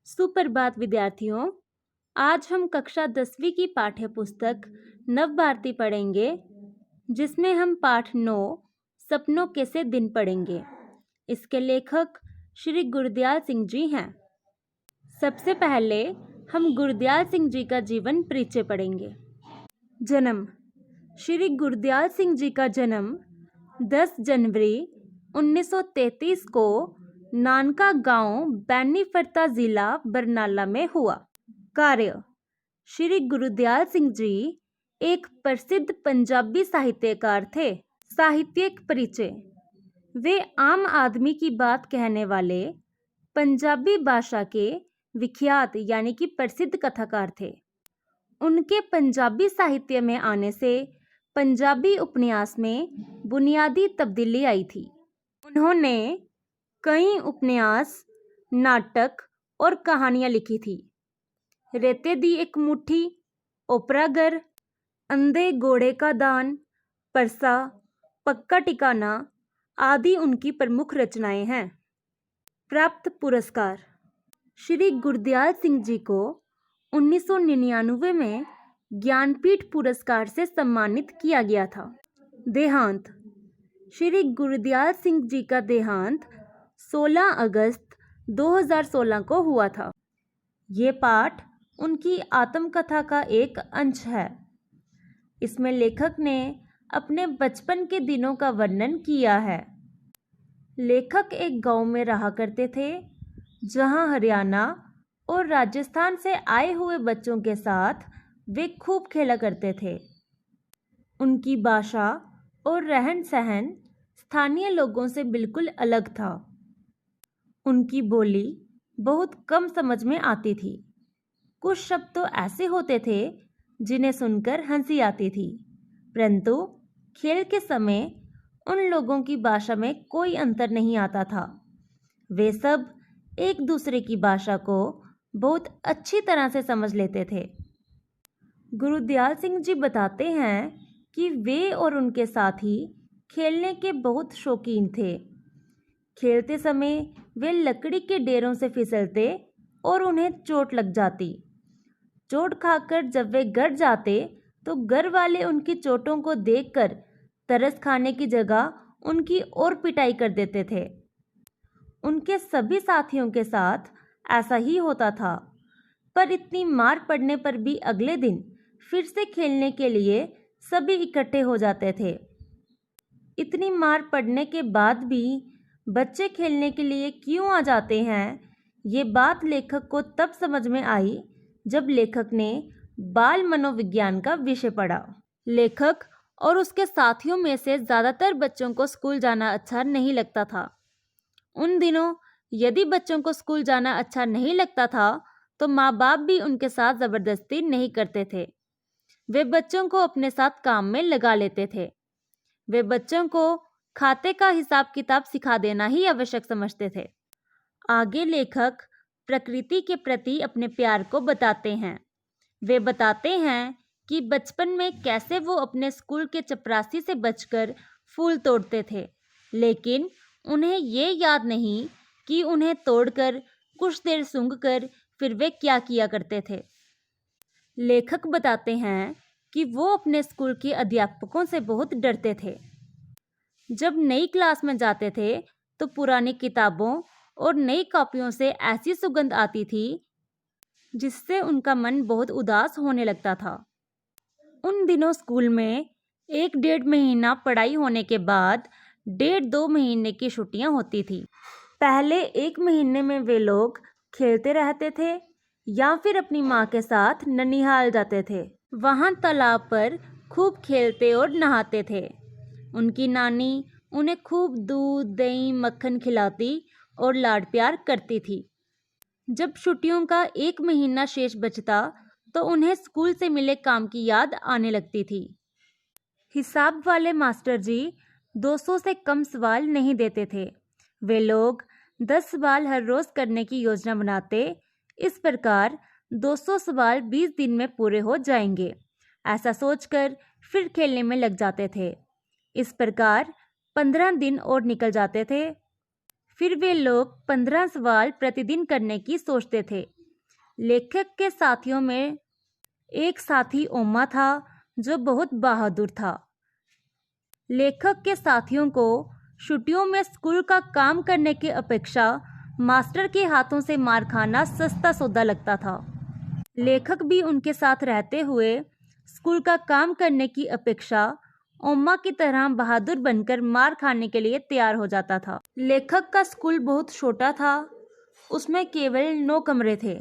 सुप्रभात विद्यार्थियों। आज हम कक्षा 10वीं की पाठ्य पुस्तक नवभारती पढ़ेंगे, जिसमें हम पाठ 9 सपनों के से दिन पढ़ेंगे। इसके लेखक श्री गुरदयाल सिंह जी हैं। सबसे पहले हम गुरदयाल सिंह जी का जीवन परिचय पढ़ेंगे। जन्म। श्री गुरदयाल सिंह जी का जन्म 10 जनवरी 1933 को नानका गांव बेनीफरता जिला बरनाला में हुआ। कार्य। श्री गुरदयाल सिंह जी एक प्रसिद्ध पंजाबी साहित्यकार थे। साहित्यिक परिचय। वे आम आदमी की बात कहने वाले पंजाबी भाषा के विख्यात यानी कि प्रसिद्ध कथाकार थे। उनके पंजाबी साहित्य में आने से पंजाबी उपन्यास में बुनियादी तब्दीली आई थी। उन्होंने कई उपन्यास, नाटक और कहानियां लिखी थी। रेते दी एक मुट्ठी, ओपरा घर, अंधे घोड़े का दान, परसा, पक्का ठिकाना आदि उनकी प्रमुख रचनाएं हैं। प्राप्त पुरस्कार। श्री गुरदयाल सिंह जी को 1999 में ज्ञानपीठ पुरस्कार से सम्मानित किया गया था। देहांत। श्री गुरदयाल सिंह जी का देहांत 16 अगस्त 2016 को हुआ था। ये पाठ उनकी आत्मकथा का एक अंश है। इसमें लेखक ने अपने बचपन के दिनों का वर्णन किया है। लेखक एक गांव में रहा करते थे, जहां हरियाणा और राजस्थान से आए हुए बच्चों के साथ वे खूब खेला करते थे। उनकी भाषा और रहन सहन स्थानीय लोगों से बिल्कुल अलग था। उनकी बोली बहुत कम समझ में आती थी। कुछ शब्द तो ऐसे होते थे जिन्हें सुनकर हंसी आती थी, परंतु खेल के समय उन लोगों की भाषा में कोई अंतर नहीं आता था। वे सब एक दूसरे की भाषा को बहुत अच्छी तरह से समझ लेते थे। गुरदयाल सिंह जी बताते हैं कि वे और उनके साथी खेलने के बहुत शौकीन थे। खेलते समय वे लकड़ी के डेरों से फिसलते और उन्हें चोट लग जाती। चोट खाकर जब वे घर जाते तो घर वाले उनकी चोटों को देखकर तरस खाने की जगह उनकी और पिटाई कर देते थे। उनके सभी साथियों के साथ ऐसा ही होता था, पर इतनी मार पड़ने पर भी अगले दिन फिर से खेलने के लिए सभी इकट्ठे हो जाते थे। इतनी मार पड़ने के बाद भी बच्चे खेलने के लिए क्यों आ जाते हैं, ये बात लेखक को तब समझ में आई जब लेखक ने बाल मनोविज्ञान का विषय पढ़ा। लेखक और उसके साथियों में से ज़्यादातर बच्चों को स्कूल जाना अच्छा नहीं लगता था। उन दिनों यदि बच्चों को स्कूल जाना अच्छा नहीं लगता था तो माँ बाप भी उनके साथ ज़बरदस्ती नहीं करते थे। वे बच्चों को अपने साथ काम में लगा लेते थे। वे बच्चों को खाते का हिसाब किताब सिखा देना ही आवश्यक समझते थे। आगे लेखक प्रकृति के प्रति अपने प्यार को बताते हैं। वे बताते हैं कि बचपन में कैसे वो अपने स्कूल के चपरासी से बचकर फूल तोड़ते थे, लेकिन उन्हें ये याद नहीं कि उन्हें तोड़कर कुछ देर सूंघकर फिर वे क्या किया करते थे। लेखक बताते हैं कि वो अपने स्कूल के अध्यापकों से बहुत डरते थे। जब नई क्लास में जाते थे तो पुरानी किताबों और नई कॉपियों से ऐसी सुगंध आती थी जिससे उनका मन बहुत उदास होने लगता था। उन दिनों स्कूल में 1-1.5 महीना पढ़ाई होने के बाद 1.5-2 महीने की छुट्टियां होती थी। पहले 1 महीने में वे लोग खेलते रहते थे या फिर अपनी माँ के साथ ननिहाल जाते थे। वहाँ तालाब पर खूब खेलते और नहाते थे। उनकी नानी उन्हें खूब दूध, दही, मक्खन खिलाती और लाड प्यार करती थी। जब छुट्टियों का 1 महीना शेष बचता तो उन्हें स्कूल से मिले काम की याद आने लगती थी। हिसाब वाले मास्टर जी 200 से कम सवाल नहीं देते थे। वे लोग 10 सवाल हर रोज करने की योजना बनाते। इस प्रकार 200 सवाल 20 दिन में पूरे हो जाएंगे, ऐसा सोचकर फिर खेलने में लग जाते थे। इस प्रकार 15 दिन और निकल जाते थे। फिर वे लोग 15 सवाल प्रतिदिन करने की सोचते थे। लेखक के साथियों में एक साथी ओम्मा था जो बहुत बहादुर था। लेखक के साथियों को छुट्टियों में स्कूल का काम करने की अपेक्षा मास्टर के हाथों से मार खाना सस्ता सौदा लगता था। लेखक भी उनके साथ रहते हुए स्कूल का काम करने की अपेक्षा ओम्मा की तरह बहादुर बनकर मार खाने के लिए तैयार हो जाता था। लेखक का स्कूल बहुत छोटा था। उसमें केवल 9 कमरे थे।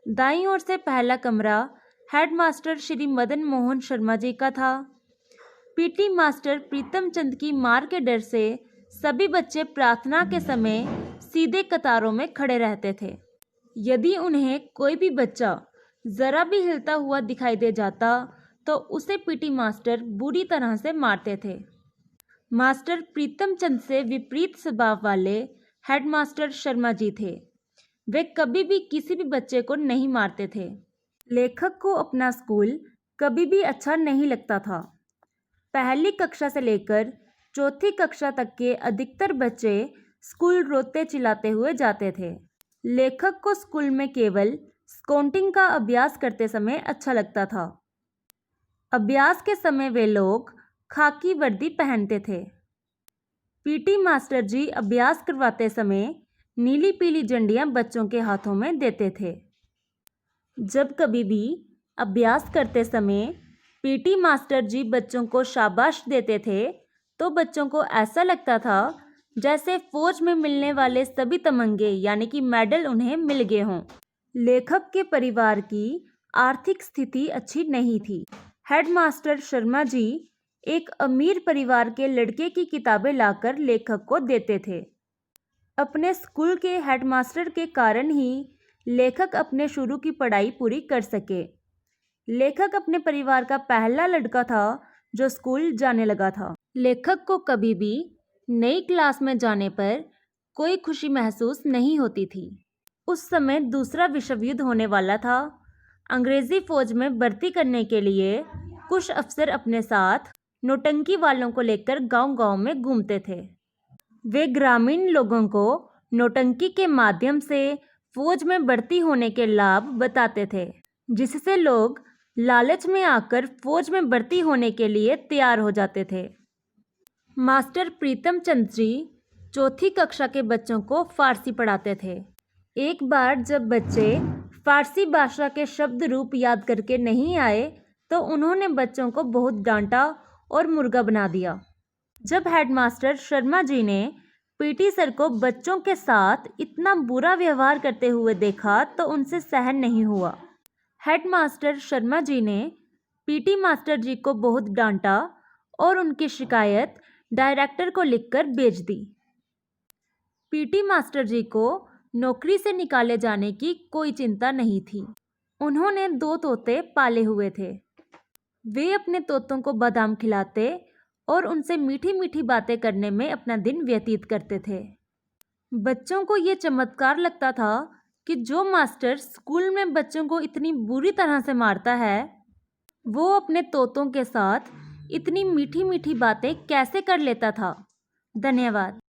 दाईं ओर से पहला कमरा हेडमास्टर श्री मदन मोहन शर्मा जी का था। पीटी मास्टर प्रीतम चंद की मार के डर से सभी बच्चे प्रार्थना के समय सीधे कतारों में खड़े रहते थे। यदि उन्हें कोई भी बच्चा जरा भी हिलता हुआ दिखाई दे जाता तो उसे पीटी मास्टर बुरी तरह से मारते थे। मास्टर प्रीतम चंद से विपरीत स्वभाव वाले हेडमास्टर शर्मा जी थे। वे कभी भी किसी भी बच्चे को नहीं मारते थे। लेखक को अपना स्कूल कभी भी अच्छा नहीं लगता था। पहली कक्षा से लेकर चौथी कक्षा तक के अधिकतर बच्चे स्कूल रोते चिल्लाते हुए जाते थे। लेखक को स्कूल में केवल स्काउटिंग का अभ्यास करते समय अच्छा लगता था। अभ्यास के समय वे लोग खाकी वर्दी पहनते थे। पीटी मास्टर जी अभ्यास करवाते समय नीली पीली झंडियां बच्चों के हाथों में देते थे। जब कभी भी अभ्यास करते समय पीटी मास्टर जी बच्चों को शाबाश देते थे तो बच्चों को ऐसा लगता था जैसे फौज में मिलने वाले सभी तमंगे यानी कि मेडल उन्हें मिल गए हों। लेखक के परिवार की आर्थिक स्थिति अच्छी नहीं थी। हेडमास्टर शर्मा जी एक अमीर परिवार के लड़के की किताबें लाकर लेखक को देते थे। अपने स्कूल के हेडमास्टर के कारण ही लेखक अपने शुरू की पढ़ाई पूरी कर सके। लेखक अपने परिवार का पहला लड़का था जो स्कूल जाने लगा था। लेखक को कभी भी नई क्लास में जाने पर कोई खुशी महसूस नहीं होती थी। उस समय दूसरा विश्व युद्ध होने वाला था। अंग्रेजी फौज में भर्ती करने के लिए कुछ अफसर अपने साथ नौटंकी वालों को लेकर गांव-गांव में घूमते थे। वे ग्रामीण लोगों को नौटंकी के माध्यम से फौज में भर्ती होने के लाभ बताते थे, जिससे लोग लालच में आकर फौज में भर्ती होने के लिए तैयार हो जाते थे। मास्टर प्रीतम चंद जी चौथी कक्षा के बच्चों को फारसी पढ़ाते थे। एक बार जब बच्चे फारसी भाषा के शब्द रूप याद करके नहीं आए तो उन्होंने बच्चों को बहुत डांटा और मुर्गा बना दिया। जब हेडमास्टर शर्मा जी ने पीटी सर को बच्चों के साथ इतना बुरा व्यवहार करते हुए देखा तो उनसे सहन नहीं हुआ। हेडमास्टर शर्मा जी ने पीटी मास्टर जी को बहुत डांटा और उनकी शिकायत डायरेक्टर को लिखकर भेज दी। पीटी मास्टर जी को नौकरी से निकाले जाने की कोई चिंता नहीं थी। उन्होंने 2 तोते पाले हुए थे। वे अपने तोतों को बादाम खिलाते और उनसे मीठी मीठी बातें करने में अपना दिन व्यतीत करते थे। बच्चों को ये चमत्कार लगता था कि जो मास्टर स्कूल में बच्चों को इतनी बुरी तरह से मारता है, वो अपने तोतों के साथ इतनी मीठी मीठी बातें कैसे कर लेता था। धन्यवाद।